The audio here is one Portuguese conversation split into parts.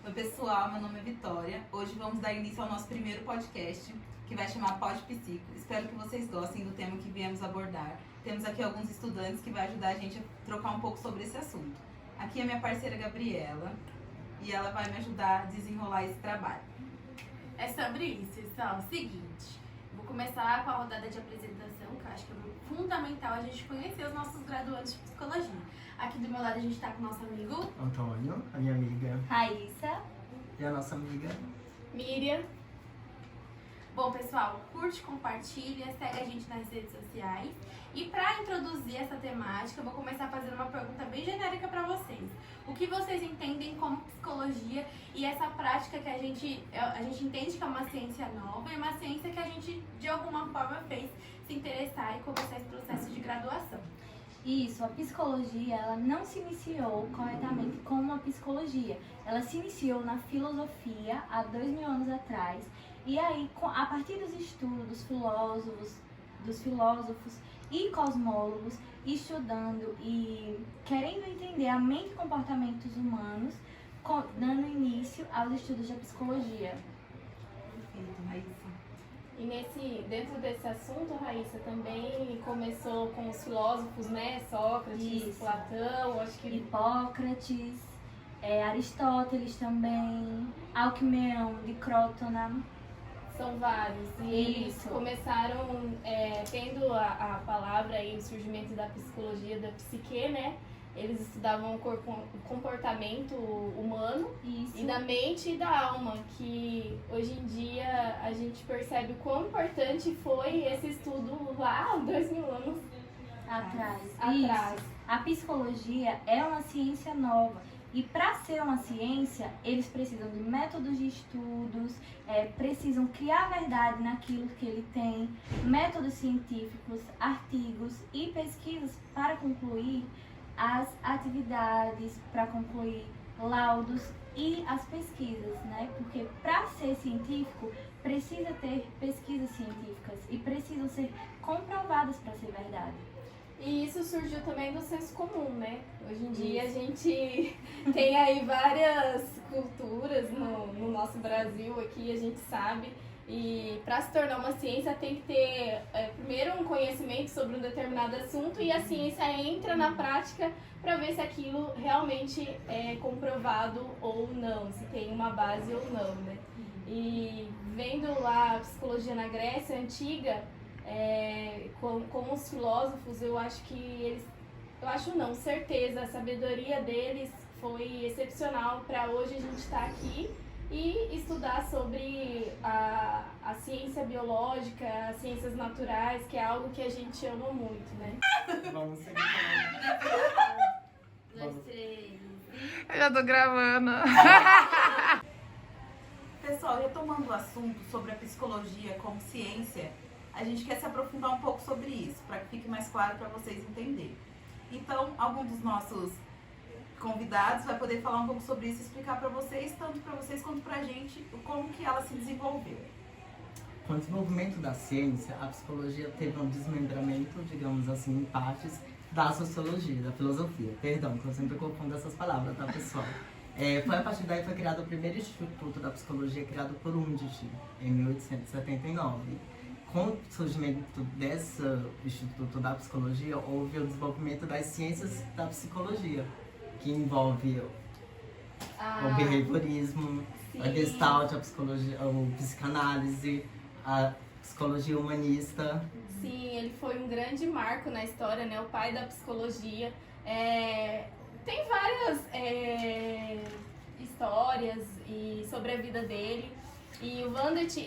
Oi pessoal, meu nome é Vitória. Hoje vamos dar início ao nosso primeiro podcast, que vai chamar Pod Psico. Espero que vocês gostem do tema que viemos abordar. Temos aqui alguns estudantes que vão ajudar a gente a trocar um pouco sobre esse assunto. Aqui é minha parceira Gabriela e ela vai me ajudar a desenrolar esse trabalho. É sobre isso, pessoal. Seguinte, vou começar com a rodada de apresentação, que eu acho que é fundamental a gente conhecer os nossos graduandos de psicologia. Aqui do meu lado a gente tá com o nosso amigo Antônio, a minha amiga, Raíssa. e a nossa amiga. Miriam. Bom, pessoal, curte, compartilha, segue a gente nas redes sociais. E para introduzir essa temática, eu vou começar fazendo uma pergunta bem genérica para vocês. O que vocês entendem como psicologia e essa prática que a gente entende que é uma ciência nova e uma ciência que a gente, de alguma forma, fez se interessar e começar esse processo de graduação? Isso, a psicologia, ela não se iniciou corretamente como uma psicologia. Ela se iniciou na filosofia há 2000 anos atrás. E aí, a partir dos estudos dos filósofos e cosmólogos, estudando e querendo entender a mente e comportamentos humanos, dando início aos estudos da psicologia. Perfeito, Raíssa. E dentro desse assunto, Raíssa, também começou com os filósofos, né? Sócrates, Isso. Platão, acho que Hipócrates, Aristóteles também, Alcmeão de Crotona. são vários. E eles Isso. começaram tendo a palavra e o surgimento da psicologia, da psique, né? Eles estudavam o comportamento humano Isso. e da mente e da alma, que hoje em dia a gente percebe o quão importante foi esse estudo lá há 2000 anos Atrás. atrás. Isso. A psicologia é uma ciência nova. E para ser uma ciência, eles precisam de métodos de estudos, precisam criar verdade naquilo que ele tem, métodos científicos, artigos e pesquisas para concluir as atividades, para concluir laudos e as pesquisas, né? Porque para ser científico, precisa ter pesquisas científicas e precisam ser comprovadas para ser verdade. E isso surgiu também do senso comum, né? Hoje em dia a gente tem aí várias culturas no nosso Brasil aqui, a gente sabe. E para se tornar uma ciência tem que ter primeiro um conhecimento sobre um determinado assunto e a ciência entra na prática para ver se aquilo realmente é comprovado ou não, se tem uma base ou não, né? E vendo lá a psicologia na Grécia Antiga, com os filósofos, eu acho que certeza, a sabedoria deles foi excepcional para hoje a gente estar aqui e estudar sobre a ciência biológica, as ciências naturais, que é algo que a gente ama muito, né? Vamos seguir falando. 2, 3. Eu já tô gravando. Pessoal, retomando o assunto sobre a psicologia como ciência, a gente quer se aprofundar um pouco sobre isso, para que fique mais claro para vocês entenderem. Então, algum dos nossos convidados vai poder falar um pouco sobre isso e explicar para vocês, tanto para vocês quanto para a gente, como que ela se desenvolveu. Com o desenvolvimento da ciência, a psicologia teve um desmembramento, digamos assim, em partes da sociologia, da filosofia. Perdão, que eu sempre confundo essas palavras, tá, pessoal? Foi a partir daí que foi criado o primeiro instituto da psicologia, criado por Unity, em 1879. Com o surgimento desse Instituto da Psicologia, houve o desenvolvimento das ciências da psicologia, que envolve o behaviorismo, a Gestalt, a psicologia, a psicanálise, a psicologia humanista. Sim, ele foi um grande marco na história, né? O pai da psicologia. Tem várias histórias sobre a vida dele. E o Vandet,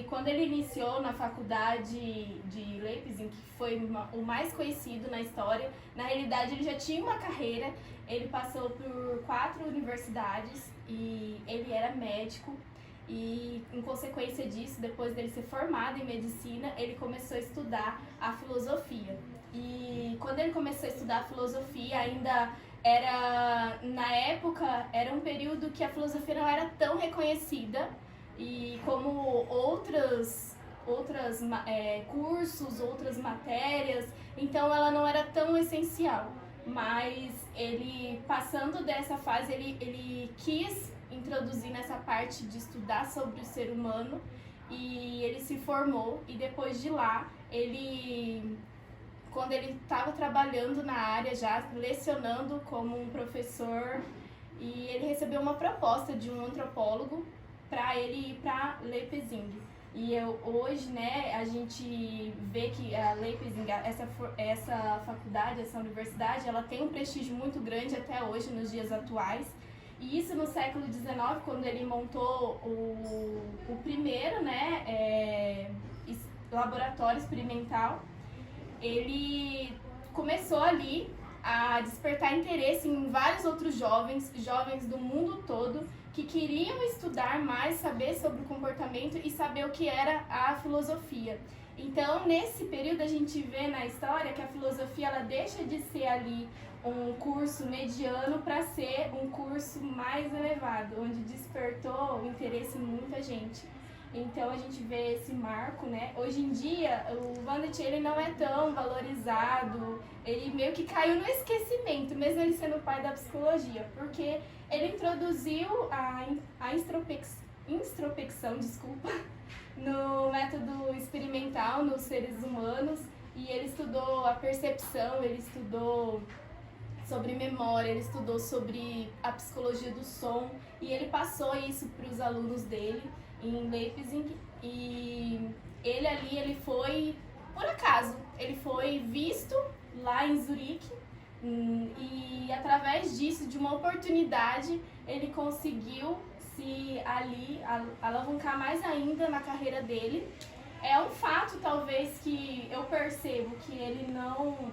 quando ele iniciou na faculdade de Leipzig, que foi o mais conhecido na história, na realidade ele já tinha uma carreira, ele passou por 4 universidades e ele era médico. E, em consequência disso, depois dele ser formado em medicina, ele começou a estudar a filosofia. E quando ele começou a estudar a filosofia, ainda na época, era um período que a filosofia não era tão reconhecida, e como outros cursos, outras matérias, então ela não era tão essencial. mas ele, passando dessa fase, ele quis introduzir nessa parte de estudar sobre o ser humano e ele se formou. E depois de lá, quando ele estava trabalhando na área, já lecionando como um professor, e ele recebeu uma proposta de um antropólogo para ele ir para Leipzig. E hoje, né, a gente vê que a Leipzig, essa faculdade, essa universidade, ela tem um prestígio muito grande até hoje, nos dias atuais. E isso no século XIX, quando ele montou o primeiro, né, laboratório experimental, ele começou ali a despertar interesse em vários outros jovens do mundo todo, que queriam estudar mais, saber sobre o comportamento e saber o que era a filosofia. Então, nesse período, a gente vê na história que a filosofia ela deixa de ser ali um curso mediano para ser um curso mais elevado, onde despertou o interesse em muita gente. Então, a gente vê esse marco, né? Hoje em dia, o Vandet, ele não é tão valorizado, ele meio que caiu no esquecimento, mesmo ele sendo o pai da psicologia, porque ele introduziu a introspecção, no método experimental nos seres humanos, e ele estudou a percepção, ele estudou sobre memória, ele estudou sobre a psicologia do som, e ele passou isso para os alunos dele em Leipzig. E ele foi, por acaso, ele foi visto lá em Zurique, e através disso, de uma oportunidade, ele conseguiu se ali alavancar mais ainda na carreira dele. É um fato, talvez, que eu percebo que ele não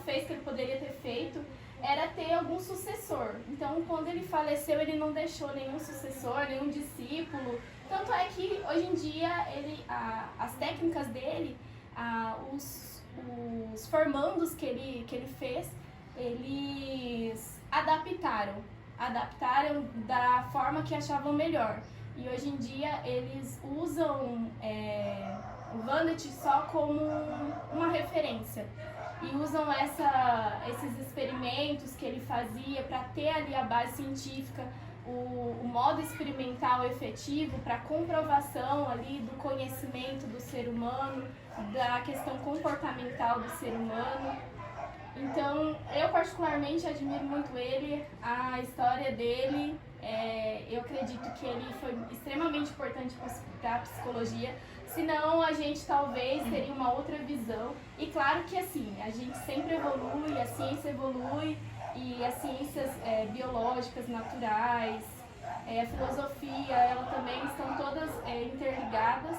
fez, que ele poderia ter feito, era ter algum sucessor. Então, quando ele faleceu, ele não deixou nenhum sucessor, nenhum discípulo. Tanto é que, hoje em dia, as técnicas dele, os formandos que ele fez, eles adaptaram da forma que achavam melhor. E hoje em dia eles usam o Vandet só como uma referência. E usam esses experimentos que ele fazia para ter ali a base científica, o modo experimental efetivo para comprovação ali do conhecimento do ser humano, da questão comportamental do ser humano. Então, eu particularmente admiro muito ele, a história dele. Eu acredito que ele foi extremamente importante para a psicologia, senão a gente talvez teria uma outra visão. E claro que assim, a gente sempre evolui, a ciência evolui, e as ciências biológicas, naturais, a filosofia, ela também estão todas interligadas,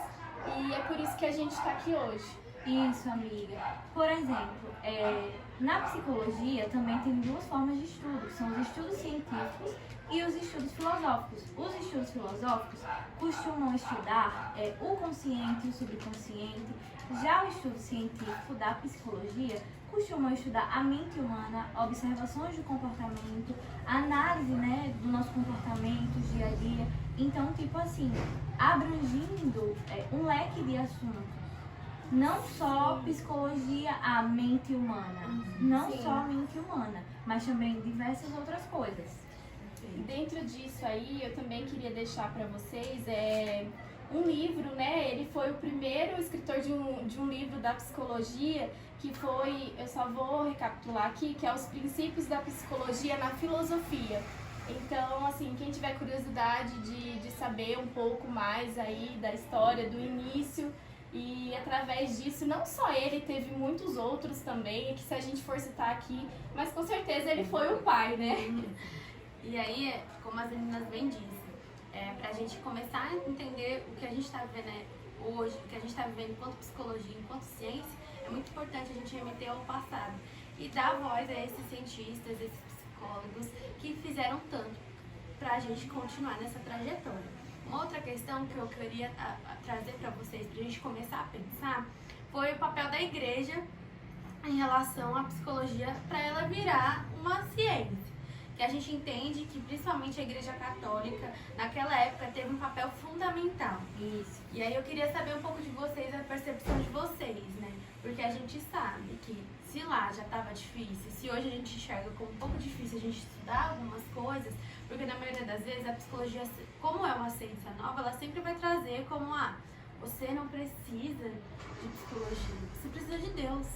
e é por isso que a gente está aqui hoje. Isso, amiga. Por exemplo, na psicologia também tem duas formas de estudo. São os estudos científicos e os estudos filosóficos. Os estudos filosóficos costumam estudar o consciente e o subconsciente. Já o estudo científico da psicologia costumam estudar a mente humana, observações do comportamento, análise, né, do nosso comportamento dia a dia. Então, tipo assim, abrangindo um leque de assuntos. Não só psicologia, a mente humana. Não Sim. só a mente humana, mas também diversas outras coisas. Dentro disso aí, eu também queria deixar para vocês um livro, né? Ele foi o primeiro escritor de um livro da psicologia, que foi, eu só vou recapitular aqui, que é Os Princípios da Psicologia na Filosofia. Então, assim, quem tiver curiosidade de saber um pouco mais aí da história, do início, e através disso, não só ele, teve muitos outros também, que se a gente for citar aqui, mas com certeza ele foi o pai, né? E aí, como as meninas bem dizem, pra gente começar a entender o que a gente está vivendo hoje, o que a gente está vivendo enquanto psicologia, enquanto ciência, é muito importante a gente remeter ao passado e dar voz a esses cientistas, esses psicólogos que fizeram tanto pra gente continuar nessa trajetória. Uma outra questão que eu queria trazer para vocês, pra gente começar a pensar, foi o papel da igreja em relação à psicologia para ela virar uma ciência. Que a gente entende que principalmente a Igreja Católica, naquela época, teve um papel fundamental. Isso. E aí eu queria saber um pouco de vocês, a percepção de vocês, né? Porque a gente sabe que se lá já estava difícil, se hoje a gente enxerga como um pouco difícil a gente estudar algumas coisas, porque na maioria das vezes a psicologia, como é uma ciência nova, ela sempre vai trazer como, você não precisa de psicologia, você precisa de Deus.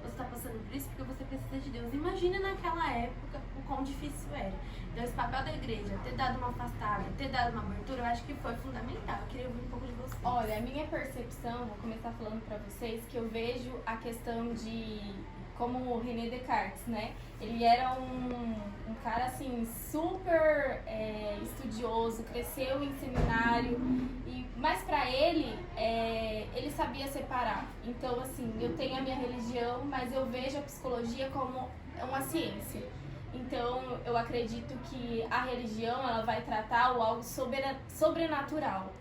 Você está passando por isso porque você precisa de Deus. Imagina naquela época o quão difícil era. Então esse papel da igreja, ter dado uma afastada, ter dado uma abertura, eu acho que foi fundamental. Eu queria ouvir um pouco de você. Olha, a minha percepção, vou começar falando pra vocês, que eu vejo a questão de, como o René Descartes, né? Ele era um cara, assim, super estudioso, cresceu em seminário, mas pra ele, ele sabia separar. Então, assim, eu tenho a minha religião, mas eu vejo a psicologia como uma ciência. Então, eu acredito que a religião, ela vai tratar algo sobrenatural.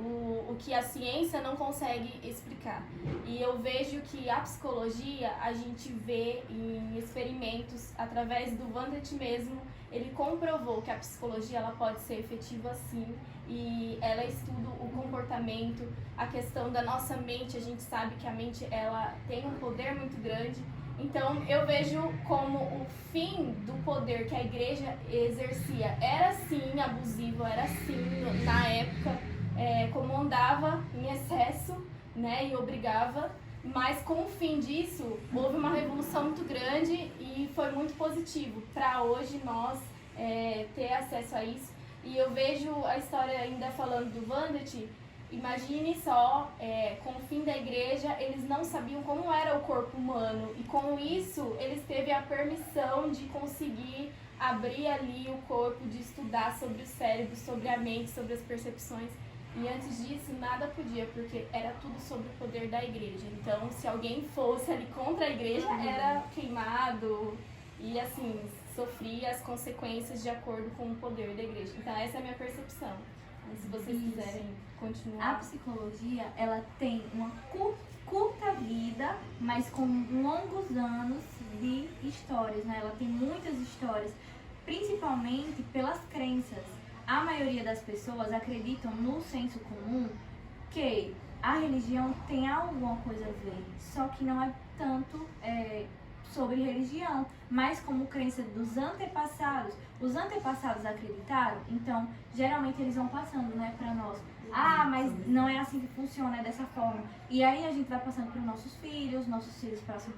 O que a ciência não consegue explicar. E eu vejo que a psicologia, a gente vê em experimentos, através do Vandert mesmo, ele comprovou que a psicologia ela pode ser efetiva sim, e ela estuda o comportamento, a questão da nossa mente, a gente sabe que a mente ela tem um poder muito grande. Então eu vejo como o fim do poder que a igreja exercia era sim abusivo, era sim na época, comandava em excesso, né, e obrigava, mas com o fim disso houve uma revolução muito grande e foi muito positivo para hoje nós ter acesso a isso. E eu vejo a história ainda falando do Vandert. Imagine só, com o fim da igreja, eles não sabiam como era o corpo humano e com isso eles teve a permissão de conseguir abrir ali o corpo, de estudar sobre o cérebro, sobre a mente, sobre as percepções. E antes disso, nada podia, porque era tudo sobre o poder da igreja. Então, se alguém fosse ali contra a igreja, era queimado e, assim, sofria as consequências de acordo com o poder da igreja. Então, essa é a minha percepção. Se vocês quiserem continuar. A psicologia, ela tem uma curta vida, mas com longos anos de histórias, né? Ela tem muitas histórias, principalmente pelas crenças. A maioria das pessoas acreditam no senso comum que a religião tem alguma coisa a ver, só que não é tanto sobre religião, mas como crença dos antepassados. Os antepassados acreditaram, então geralmente eles vão passando, né, para nós. Mas não é assim que funciona, é dessa forma. E aí a gente vai passando para os nossos filhos passam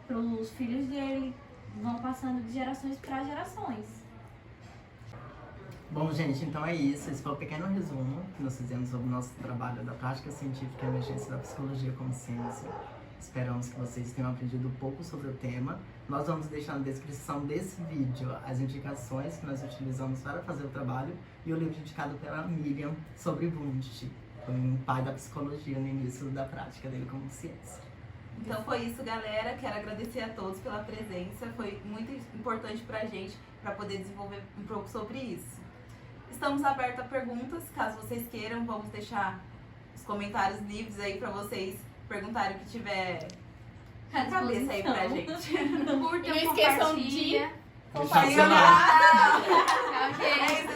para os filhos dele, vão passando de gerações para gerações. Bom, gente, então é isso. Esse foi o pequeno resumo que nós fizemos sobre o nosso trabalho da prática científica e emergência da psicologia como ciência. Esperamos que vocês tenham aprendido um pouco sobre o tema. Nós vamos deixar na descrição desse vídeo as indicações que nós utilizamos para fazer o trabalho e o livro indicado pela Miriam sobre Wundt, um pai da psicologia no início da prática dele como ciência. Então foi isso, galera. Quero agradecer a todos pela presença. Foi muito importante pra gente, para poder desenvolver um pouco sobre isso. Estamos abertos a perguntas, caso vocês queiram. Vamos deixar os comentários livres aí para vocês perguntarem o que tiver na cabeça aí pra gente. Curtam, E não esqueçam de compartilha. Compartilhar. Tchau, gente.